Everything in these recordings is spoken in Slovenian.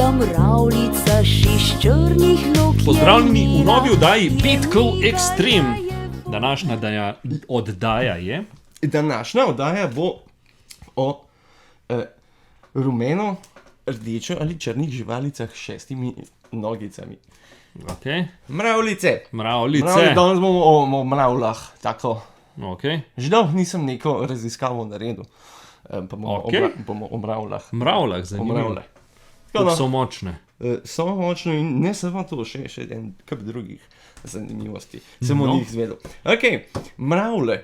Ja, mravljica iz črnih lok. Pozdravljeni v novi oddaji Petkov Extreme. Današnja oddaja je... Današnja oddaja bo o rumeno, rdečo ali črnih živalicah s 6 nogicami. Okay. Mravljice. Mravljice. Danes bomo o mravljah, tako. Okay. Že dolgo nisem neko raziskavo naredil, pa bomo o mravljah. Mravljah, zanimivo. Kako so močne. So močne in ne samo to, še en kup drugih zanimivosti. Sem o njih zvedel. Ok, mravlje.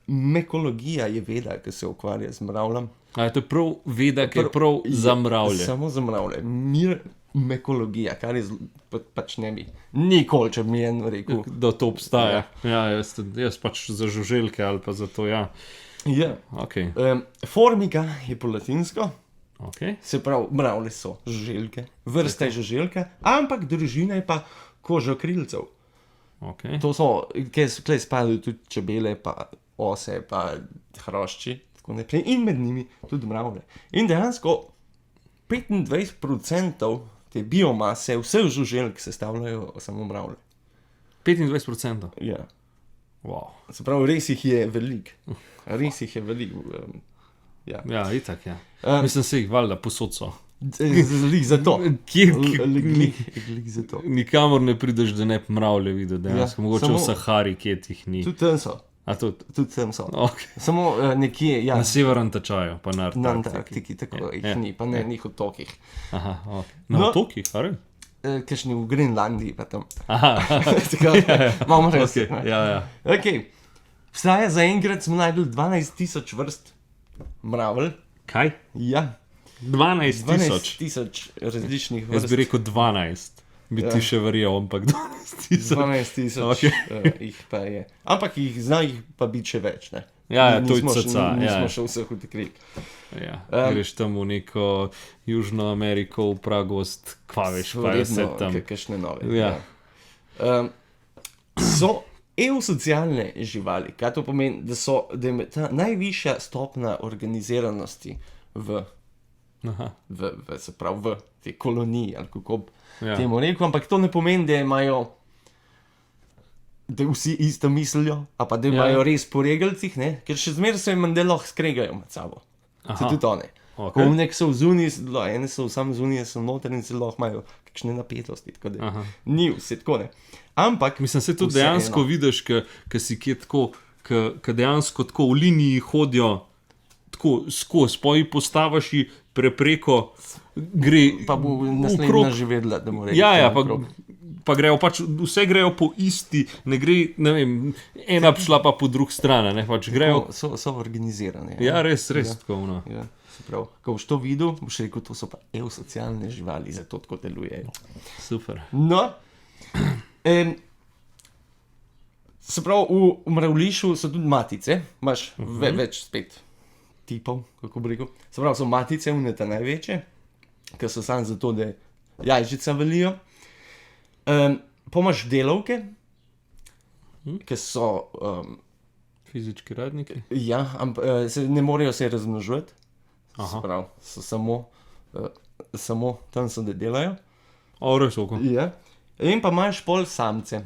Mekologija je veda, ki se ukvarja z mravljem. A je to prav veda, ki je prav za mravlje? Samo za mravlje. Mekologija, kar je pač ne bi nikoli, če bi en rekel. Da to obstaja. Ja, jaz pač za žuželke ali pa za to, ja. Ja. Okay. Formica je po latinsko. Okay. Se pravi, mravlje so žuželke. Vrsta je žuželka, ampak družina je pa kožokrilcev. Okay. To so, kje spadajo tudi čebele, pa ose, pa hrošči, tako naprej. In med njimi tudi mravlje. In dejansko 25% te biomase vseh žuželk sestavljajo samo mravlje. 25%? Ja. Wow. Se pravi, res jih je veliko. Res jih je veliko. Ja, itak, ja. Mislim si jih valjda posod so. Lik za to. Lik za to. Nikamor ne prideš, da ne bi mravlje videl, dejansko. Mogoče v Sahari, kje tih ni. Tudi tam so. A tudi? Tudi tam so. Okay. Samo nekje, ja. Na severnem tečaju, pa na Antarktiki. Na Antarktiki, tako jih ni, pa ne njih otokih. Aha, ok. Na otokih, ali? Kakšni v Grenlandiji, pa tam. Aha. Tako, malo res. Okay. Ja. Ok. Vstaja zaenkrat smo najdel 12,000 vrst mravl. Kaj? Ja. 12,000? 12,000 različnih vrst. Jaz bi rekel 12. Bi ti še verjel, ampak 12,000. 12,000 Okay. Jih pa je. Ampak zna jih pa biti še več, ne? Ja, to je caca. Nismo še vseh odkrili. Ja, greš tam v neko Južno Ameriko, v pragost, kva veš, pa je vse tam. Kakšne nove. Ja. So eusocialne živali, kaj to pomeni, da je ta najvišja stopna organiziranosti v tej koloniji, ali kako temu rekel, ampak to ne pomeni, da imajo, da vsi isto mislijo, a pa da imajo res po regelcih, ne, ker še zmeraj se jim lahko skregajo med sabo. Se tudi one. Okay. Ko nek so vzuni, ene so sam zunije, so noter in se lahko imajo kakšne napetosti, tako da ni vse tako, ne. Ampak mislim, se tudi dejansko vidiš, ki si kje tako, ki dejansko tako v liniji hodijo tako skozi, pa jih postaviš prepreko, gre pa bo naslednja že vedela, da mu reči. Ja, pa grejo pač, vse grejo po isti, ne gre, ne vem, ena šla pa po drug stran, ne, pač grejo. So organizirane. Ja, res tako, no. Ja, se pravi, ko boš to videl, boš rekel, to so pa eusocialne živali, zato tako delujejo. Super. No, se pravi, v mravljišu so tudi matice, imaš več spet tipov, kako bi rekel. Se pravi, so matice uneta največje, ki so samo zato, da jajčica valijo. Pa imaš delavke, ki so fizički radniki? Ja, ne morejo se razmnožiti. Se pravi, so samo tam so, da delajo. Res oko. Ja. In pa imaš pol samce,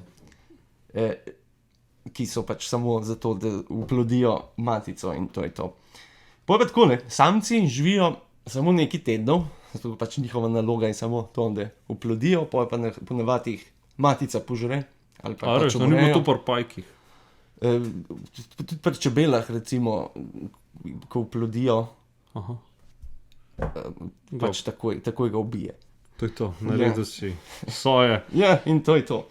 ki so pač samo zato, da uplodijo matico in to je to. Potem pa tako, ne, samci živijo samo nekaj tednov, zato pač njihova naloga je samo to, da uplodijo, potem pa ponavadi jih matica požre. Ali pa pač umrejo. Ni bilo to pri pajkih? Tudi pri čebelah, recimo, ko uplodijo, pač takoj ga ubije. To je to, naredil si soje. Ja, in to je to.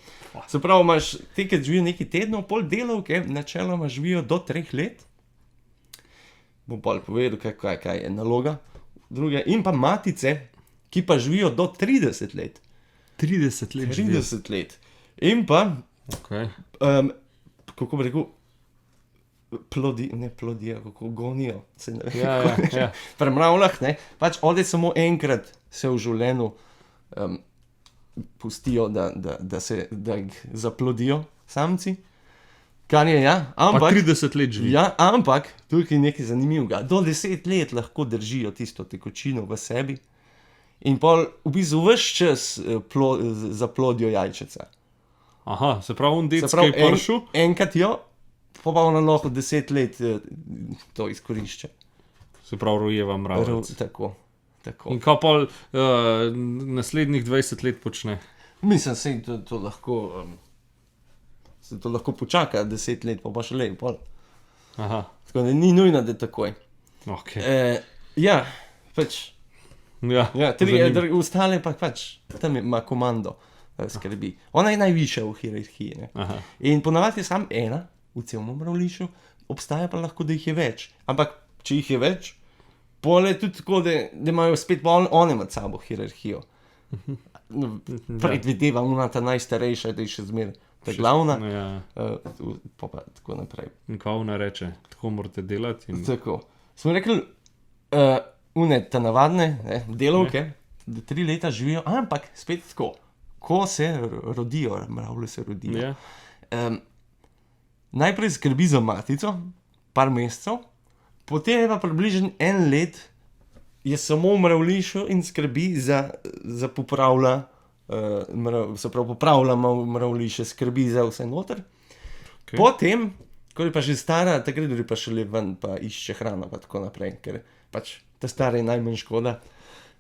Se pravi, imaš te, ki živijo nekaj tednov, pol delavke načeloma živijo do 3 let. Bom pol povedal, kaj je naloga. Druge. In pa matice, ki pa živijo do 30 let. 30 let? 30 let. In pa, kako bi rekel, plodijo, kako gonijo. Ja. Pri mravljah, ne, pač ode samo enkrat se v življenju pustijo, da jih zaplodijo samci. Kar je, ja, Pa ampak, 30 let živi. ja, ampak tukaj je nekaj zanimivega. Do 10 let lahko držijo tisto tekočino v sebi in pol v bistvu ves čas zaplodijo jajčeca. Aha, se pravi, on Se dec, pravi, ki je prišel. enkrat jo, pa ona lahko 10 let to izkorišča. Se pravi, rojeva mravljec. Tako. In kaj pa naslednjih 20 let počne? Mislim, se to lahko, se to lahko počaka 10 let, pa še le pol. Aha, Tako da ni nujno, da takoj. ok. Ja, pač. Ja, Ja, zanimivo. ostale pa pač, tam ima komando, skrbi. Ona je najvišja v hierarhiji. Ne? Aha. In ponavadi je sam ena v celem mravljišu, obstaja pa lahko, da jih je več. Ampak, če jih je več, pol je tudi tako, da imajo spet one med sabo hierarhijo. No, predvidevam, ona ta najstarejša, da je še zmeraj ta glavna, Ja. pa tako naprej. In kaj ona reče, tako morate delati. In... Tako. Smo rekli, une ta navadne delavke, da 3 leta živijo, ampak spet tako, ko se rodijo, mravlje se rodijo. Ja. Najprej skrbi za matico, par mesecev, potem je pa približno 1 let, je samo v mravljišu in skrbi za popravlja, se pravi popravlja mravljiše, skrbi za vse noter. Okay. Potem, ko je pa že stara, takrat gre pa šele ven, pa išče hrano, pa tako naprej, ker pač ta stara je najmanj škoda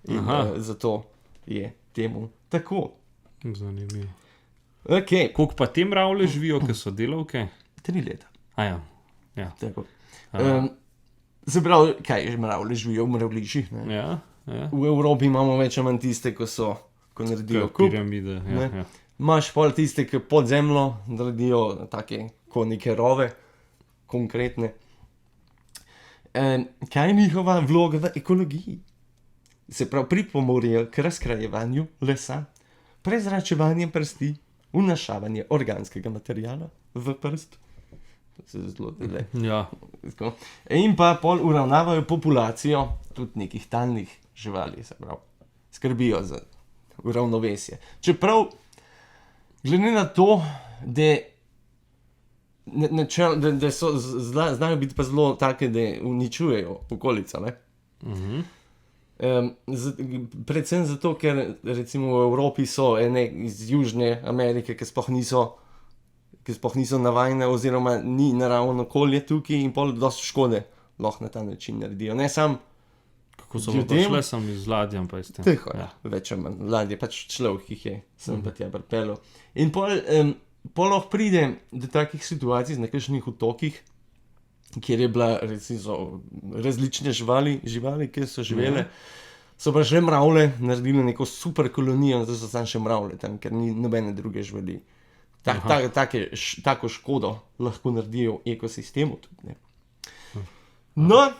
in zato je temu tako. Zanimivo. Ok, Koliko pa te mravlje živijo, ki so delavke? 3 leta. A ja. Ja. Tako. Se pravi, kaj je mravlje živijo v mravljiših, ne? Ja. Ja. V Evropi imamo več ali manj tiste, ko naredijo kup. Piramide. Ja, Ne. ja. Imaš pol tiste, ki pod zemljo naredijo take, ko neke rove, konkretne. Kaj je njihova vloga v ekologiji? Se pravi, pripomorijo k razkrajevanju lesa, prezračevanje prsti, vnašavanje organskega materiala v prst. To se zelo dele. Ja. Tako. In pa pol uravnavajo populacijo tudi nekih talnih živali, se pravi, skrbijo za uravnovesje. Čeprav, glede na to, da znajo biti pa zelo take, da uničujejo okolico, ne? Predvsem zato, ker recimo v Evropi so ene iz Južne Amerike, ki sploh niso navajene oziroma ni naravno okolje tukaj in pol dosti škode lahko na ta način naredijo. Ne sam Kako so pa ljudem- šle sem z ladjem, pa ste. Tiho, ja. Več ali manj. Ladje, pač človek, ki jih je sem pa tja pripeljal. In pol lahko pride do takih situacij na kakšnih otokih, kjer je bila recimo različne živali, ki so živele, so pa že mravlje naredili neko super kolonijo, zato so samo še mravlje tam, ker ni nobene druge živali. Tako škodo lahko naredijo v ekosistemu tudi, ne. No,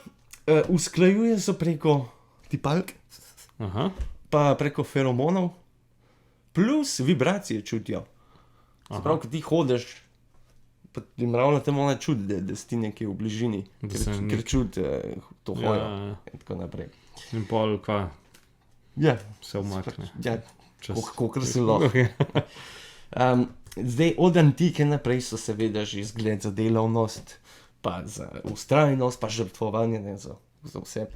usklajuje se preko tipalk, Aha. pa preko feromonov, plus vibracije čutijo. Se pravi, ko ti hodiš, pa ti mravlja tam ona čuti, da si ti nekje v bližini, Da se ker čuti to hojo Ja, in tako naprej. in pol, kaj Ja, se umakne. ja, Čez- kolikor si lahko. Okay. Zdaj, od antike naprej so seveda že zgled za delavnost, pa za ustrajnost, pa žrtvovanje, ne, za vse.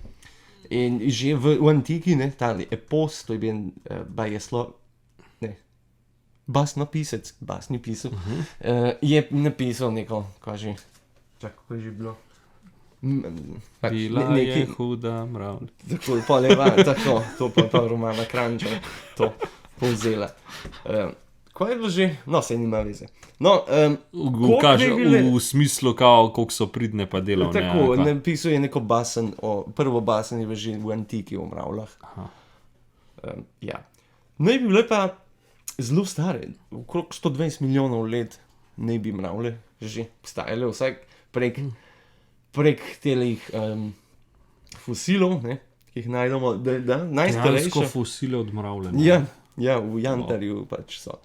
In že v antiki, ne, tali epos, to je bil basnopisec, je napisal neko, kaže, kako je že bilo. Bila je huda mravlja. Tako, pa leva, tako, to pa Romana Kranjča to povzela. Kaj je bilo že? No, se nima veze. No, Kaže v smislu, koliko so pridne pa delovne. tako, ja, napisal je neko basen, prvo basen je že v antiki o mravljah. Ja. Naj bi bile pa zelo stare, okrog 120 milijonov let naj bi mravlje že obstajale, vsaj prek telih fosilov, ne, ki jih najdemo, da najstarejše. Dejansko fosile od mravlje. Ja, v Jantarju pač so.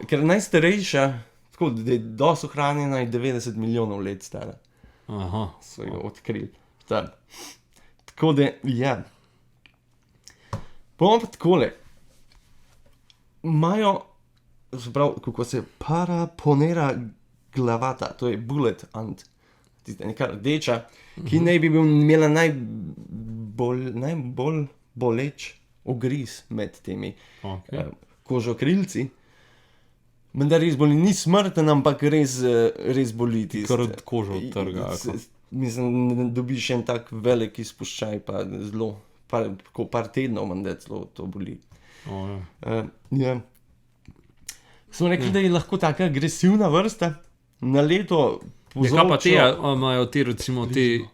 Ker najstarejša, tako da je dosti ohranjena, je 90 milijonov let stara. Aha. So jo odkrili. Tako da, ja. Bomo pa takole. Imajo, se pravi, kako se paraponera glavata, to je bullet ant, tista neka rdeča, ki naj bi imela najbolj boleč ugriz med temi kožokrilci. Menda res boli, ni smrten, ampak res boli tisti. Kar od kožo odtrga. Mislim, da dobiš en tak velik izpuščaj, pa zelo, par tednov menda celo to boli. Ja. Smo rekli, da je lahko taka agresivna vrsta na leto povzroča... Kaj pa te, imajo te recimo te,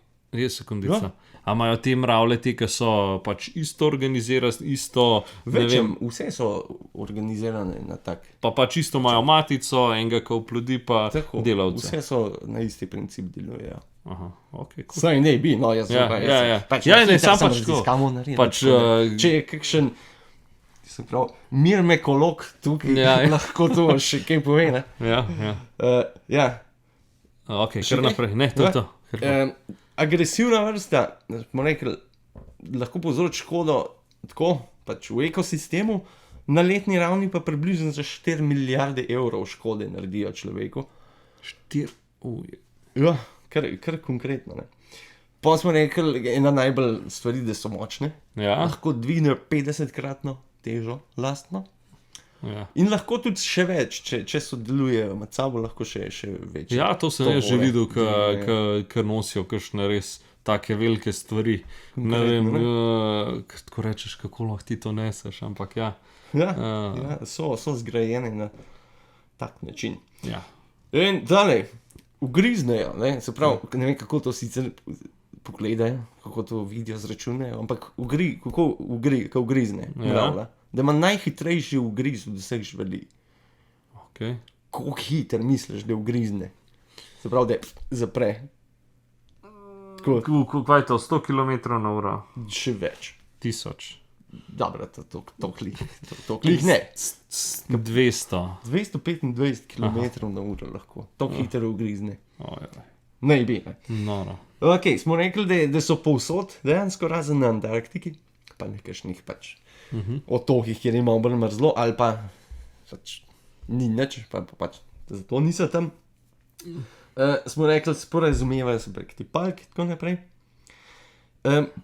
sekundica, a imajo te mravlje, te, ki so pač isto organizirane, isto, ne vem, vse so organizirane na tak. pa pač isto imajo matico, enega, ki oplodi, pa delavce. Vse so na isti princip delujejo. Aha, ok, cool. Saj ne bi, no, jaz Ja, pač ne, sam pač tako. raziskamo narediti. Pač, če je kakšen, se pravi, mirmekolog tukaj, lahko to še kaj pove, ne? Ja. Ok, kar naprej, ne, to je to. Agresivna vrsta, smo rekli, lahko povzroči škodo tako, pač v ekosistemu, na letni ravni pa približno za 4 milijarde evrov škode naredijo človeku. 4, Ja, kar konkretno, ne. Pa smo rekli, ena najbolj stvari, da so močne. Ja. Lahko dvignejo 50-kratno težo lastno. Ja. In lahko tudi še več, če sodelujejo med sabo, lahko še več. Ja, to sem jaz že videl, ker nosijo kakšne res take velike stvari. Ne vem, tako rečeš, kako lahko ti to neseš, ampak ja. Ja, so zgrajene na tak način. Ja. In dalej, ugriznejo, ne, se pravi, ne vem, kako to sicer pogledajo, kako to vidijo, zračunajo, ampak kako ugrizne, mravlja. Da ima najhitrejši ugriz od vseh živali. Okay. Koliko hiter misliš, da ugrizne? Se pravi, da zapre. Kaj je to, 100 km/h? Še več. 1000. Dobro, to klih ne. 200. 225 km/h lahko. To hiter ugrizne. Ojoj. Ne bi, ne. Noro. Ok, smo rekli, da so povsod, dejansko razen na Antarktiki, pa nekakšnih pač otokih, kjer ima bolj mrzlo, ali pa pač ni nič, pa pač zato niso tam. Smo rekli, sporazumevajo se prek tipalk in tako naprej.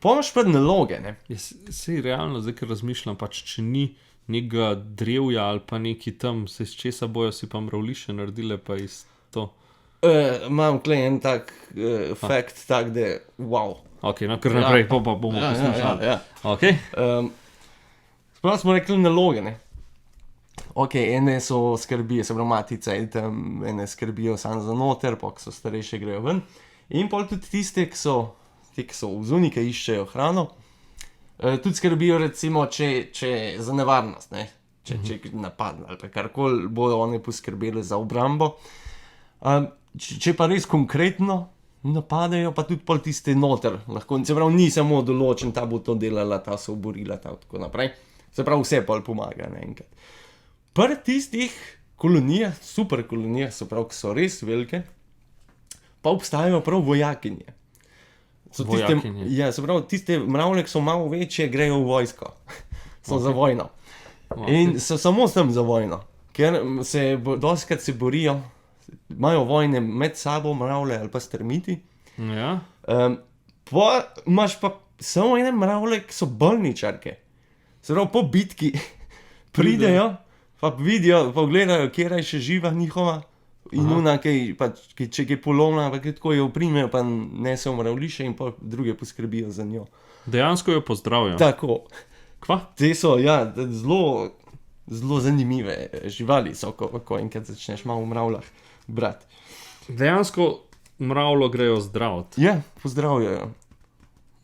Pomaš pa naloge, ne? Sej realno, zdaj, ker razmišljam, pač če ni nekega drevja ali pa neki tam, se iz česa bojo si pa mravljiše naredile, pa iz to. Imam tukaj en tak fakt, tak da, wow. Ok, no, kar naprej, pa bomo poslušali. Ja. Ok. Sprav smo rekli naloge, ne. Ok, ene so skrbijo, se pravi matica in tam, ene skrbijo samo za noter, pa ko so starejše grejo ven. In pol tudi tiste, ki so vzuni, ki iščejo hrano, tudi skrbijo recimo, če za nevarnost, ne. Če napadne ali pa karkoli, bodo one poskrbeli za obrambo. Če pa res konkretno napadejo, pa tudi pol tiste noter. Lahko, se pravi, ni samo določen, ta bo to delala, ta se oborila, ta tako naprej. Se pravi, vse pol pomaga naenkrat. Pri tistih kolonijah, super kolonijah, se pravi, ki so res velike, pa obstajajo prav vojakinje. Vojakinje? Ja, se pravi, tiste mravlje, ki so malo večje, grejo v vojsko. So za vojno. In so samo tam za vojno. Ker dostikrat se borijo, imajo vojne med sabo, mravlje ali pa strmiti. Ja. Pa imaš pa samo ene mravlje, ki so bolničarke. Se pravi, po bitki pridejo, pa vidijo, pa gledajo, kjera je še živa njihova in ona, če je polomna, pa tako jo oprimejo, pa nesejo mravljiše in pa druge poskrbijo za njo. Dejansko jo pozdravijo. Tako. Kva? Te so, ja, zelo zanimive živali so, ko enkrat začneš malo v mravljah brati. Dejansko mravljo grejo zdraviti. Ja, pozdravljajo.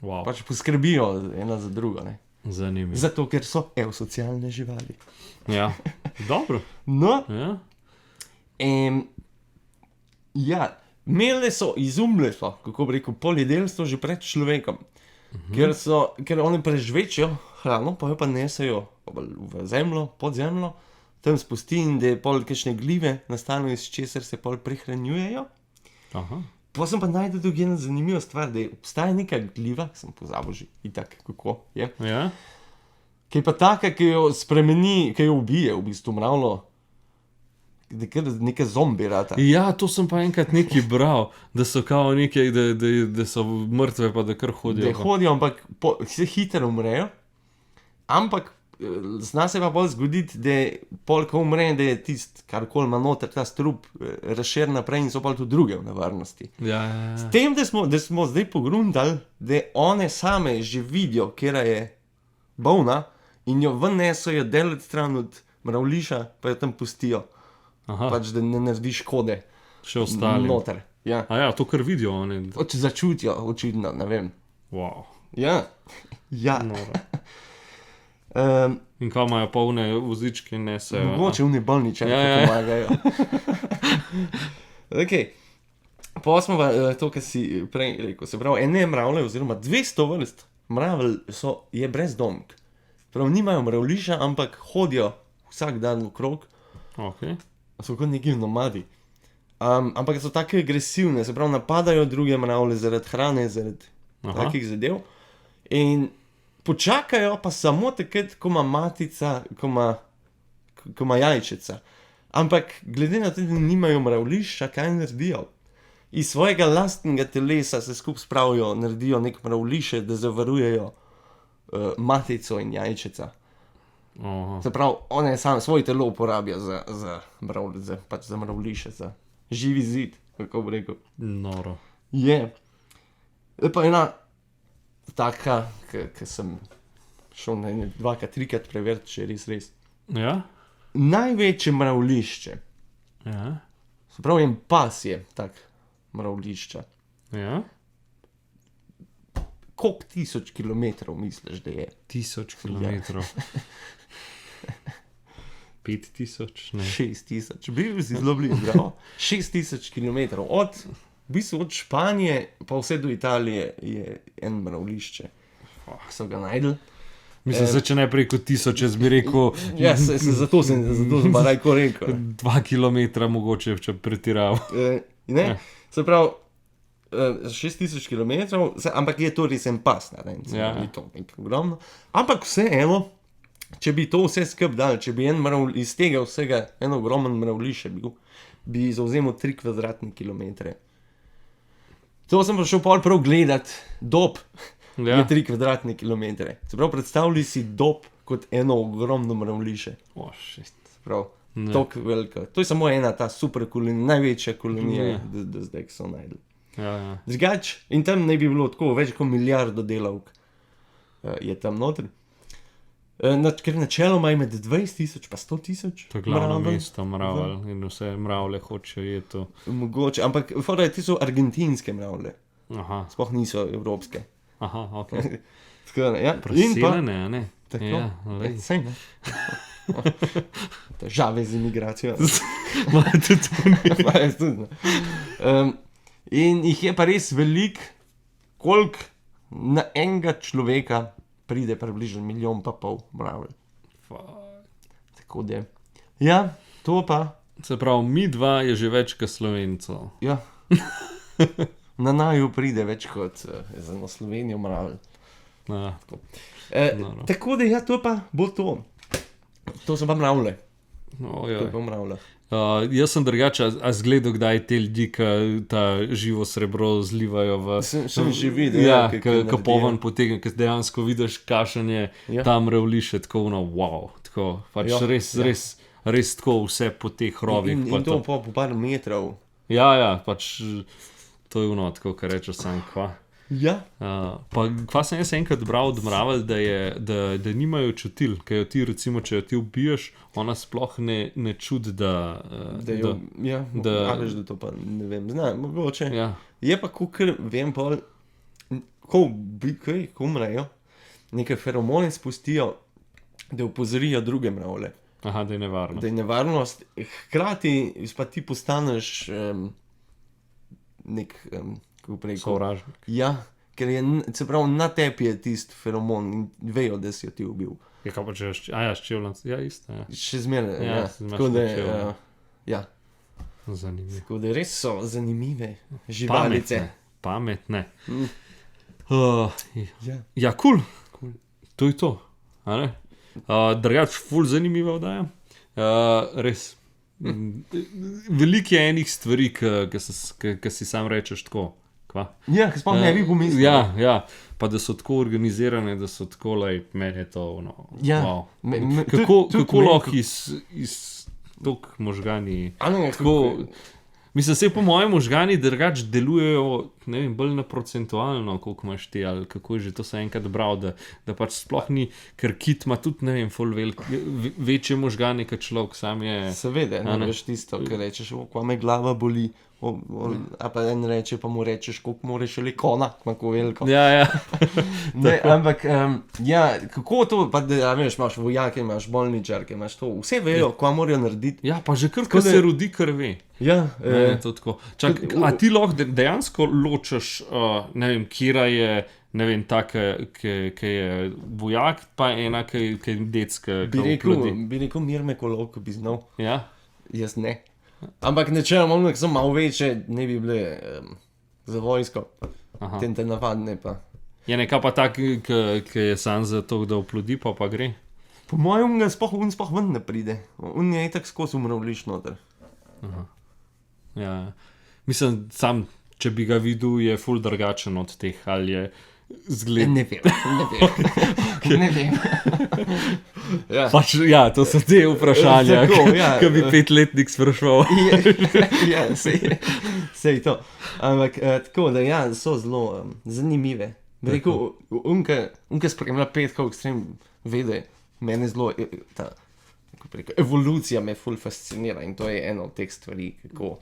Wow. Pač poskrbijo ena za drugo, ne. Zanimivo. Zato, ker so eusocialne živali. Ja, dobro. No, Ja. ja, imele so, izumile so, kako bi rekel, poljedelstvo že pred človekom. Ker one prežvečijo hrano, pa jo pa nesejo v zemljo, pod zemljo, tam spusti in da pol kakšne glive nastanejo, iz česar se pol prehranjujejo. Aha. Pa sem pa najdel tudi ena zanimiva stvar, da obstaja neka gliva, sem pozabil že itak, kako je, Ja. ki je pa taka, ki jo spremeni, ki jo ubije v bistvu mravljo, neka zombi rata. Ja, to sem pa enkrat nekaj bral, da so kao nekaj, da so mrtve, pa da kar Da hodijo. hodijo, ampak se hitro umrejo. Ampak zna se pa bolj zgoditi, da pol, ko umre, da je tisti, karkoli ima noter, ta strup, razšir naprej in so pa tudi druge v nevarnosti. Ja. S tem, da smo zdaj pogruntali, da one same že vidijo, kera je bolna in jo ven nesajo delati stran od mravljiša, pa jo tam pustijo, Aha, pač da ne naredi škode še ostali. noter. Ja. A ja, to kar vidijo oni. Začutijo, očitno, ne vem. Wow, Ja, ja. noro. Um, In kaj imajo polne vozičke in nesejo. mogoče v bolniče Ja. pomagajo. Okay. Pa smo pa to, kar si prej rekel, se pravi, ene mravlje oziroma 200 vrst mravelj je brezdomk. Prav nimajo mravljiša, ampak hodijo vsak dan okrog, Okay. so kot neki nomadi. Ampak so tako agresivne, se pravi, napadajo druge mravlje zaradi hrane, zaradi Aha. takih zadev. In počakajo pa samo takrat, ko ima matica, ko ima jajčica. Ampak glede na to, da nimajo mravljišča, kaj naredijo? Iz svojega lastnega telesa se skupaj spravijo, naredijo nek mravljiše, da zavarujejo matico in jajčica. Aha. Se pravi, one sam svoje telo uporabljajo za mravljiše, za živi zid, kako bi rekel. Noro. Je. Pa ena taka, ki sem šel na ene dvakrat, trikrat preveriti, če je res. Ja? Največje mravljišče, Ja? se pravi, en pas je tak mravljišča. Ja? Koliko 1000 kilometrov misliš, da je? 1000 kilometrov. 5000, ne. 6000, bil si zelo blizu, bravo. 6000 kilometrov, v bistvu od Španije pa vse do Italije je en mravljišče. So ga najdel. Mislim, zdaj, če ne preko 1000, jaz bi rekel Ja, zato sem pa rajko rekel. 2 kilometra mogoče, če pretiravam. Ne, Ja. se pravi, 6000 km, ampak je to res en pas, ne, Ja. ni to nekaj ogromno. Ampak vseeno, če bi to vse skupaj dal, če bi iz tega vsega en ogromen mravljiš bil, bi zauzemal 3 kvadratne kilometre. To sem pa šel pol prav gledat, dob Ja. je 3 kvadratne kilometre. Se pravi, predstavljaj si dob kot eno ogromno mravljiše. Oh, shit. Prav, Ne. tako velika. To je samo ena ta super kolonija, največja kolonija, Ja. do zdaj, ki so najdli. Ja. Drugač, in tam naj bi bilo tako več kot milijardo delavk je tam noter. Ker načeloma je med 20 000 pa 100 000. To je glavno mravelj. mesto mravelj in vse mravlje hočejo je to. Mogoče, ampak fora je, ti so argentinske mravlje, Aha, sploh niso evropske. aha, ok. Tako da, ja. In pa, Preseljene, a ne? tako, Ja, lej. sej ne. Težave z imigracijo. Ma, tudi to ni. Pa jaz tudi, ne. In jih je pa res veliko, koliko na enega človeka pride približno 1,5 milijona mravelj. Tako da, ja, to pa, Se pravi, mi dva je že več kot Slovencov. ja. Na naju pride več kot za eno Slovenijo mravelj. Ja, Noro. Tako da, ja, to pa bo to. To so pa mravlje. no, To je ja. pa mravlje. Jaz sem drugače, a zgledal kdaj te ljudi, ki ta živo srebro zlivajo v... Sem že videl, Ja, kako ki naredijo. poven potegne, ki dejansko vidiš, kakšen je Ja. tam mravljiše, tako ono, wow, tako, pač Ja, res, ja. res tako vse po teh rovih. In pa to po par metrov. Ja, pač to je ono, tako, kar rečeš sam, kva. Ja. Pa kva sem jaz enkrat bral od mravelj, da nimajo čutil, ker jo ti, recimo, če jo ti ubiješ, ona sploh ne čudi, da... Da jo, ja, da- ali da to pa ne vem, znam, mogoče. Ja, Je pa, kar vem, pol, ko umrejo, neke feromone spustijo, da opozorijo druge mravlje, aha, da je nevarno. da je nevarnost, hkrati pa ti postaneš nek, kako bi rekel, Sovražnik. ja, ker je, se pravi, na tebi je tisti feromon in vejo, da si jo ti ubil. Je kaj pa če, ja, ščevljanc, ja, isto, ja. Še zmeraj, Ja, ja, se imaš tako da, načelo. ja, Zanimivo. tako da res so zanimive živalice. Pametne. Mm. Ja. Ja, kul. To je to. A ne? Drugač, ful zanimiva oddaja. Res. Veliko je enih stvari, ki si sam rečeš tako. Kva? Ja, ki sploh ne bi pomislil. Ja, pa da so tako organizirane, da so tako, meni je to, Ja. wow. Tudi Kako meni, lahko iz tok možgani, A ne, tako, mislim, se po mojem možgani drugače delujejo, ne vem, bolj na procentualno, koliko imaš ti, ali kako je že to se enkrat bral, da pač sploh ni, ker kit ima tudi, ne vem, večje možgane, kot človek, sam je. Seveda, ne veš tisto, ki rečeš, ko me glava boli. A pa en reče, pa mu rečeš, koliko moraš ali kona, kako veliko. Ja. Ne, ampak, ja, kako to, pa da veš, imaš vojake, imaš bolničarke, imaš to, vse vejo, kaj morajo narediti. Ja, pa že kar, ko se rodi, kar ve. Ja, To tako. Čak, a ti lahko dejansko ločaš, ne vem, kjera je, ne vem, ta, ki je vojak, pa ena, ki je decka. bi rekel Mirme Kolov, bi znal, Ja? jaz ne. Ampak načeloma, ker so malo večje, ne bi bile za vojsko, te navadne pa. Je neka pa tak, ki je sam za to, da oplodi, pa gre. Po mojem, on sploh ven ne pride, on je itak skozi umravliš noter. Ja. Mislim, sam, če bi ga videl, je ful drugačen od teh, ali je zgled. Ne vem. Ne vem. Ja. Pač, ja, to so te vprašanja, Tako, ja. ki bi 5-letnik spraševal. Ja, sej to. Ampak tako, da ja, so zelo zanimive. Bi rekel, unke spremlja Petkov ekstrem vede, mene zelo, ta, kako bi rekel, evolucija me ful fascinira in to je ena od teh stvari, kako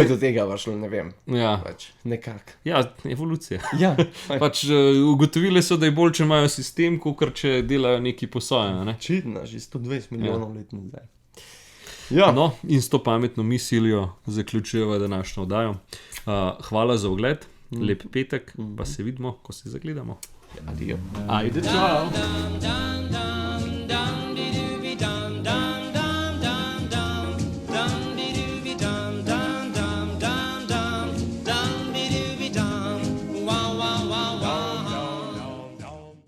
je do tega prišlo, ne vem. Ja. Pač, nekako. Ja, evolucija. Ja, Pač ugotovili so, da je bolj, če imajo sistem, kot če delajo neki posoje. Ne? čitna, že 120 milijonov let nazaj. Ja, No, in s to pametno mislijo zaključujemo današnjo oddajo. Hvala za ogled, lep petek, pa se vidimo, ko se zagledamo. adijo. Ajde, čau!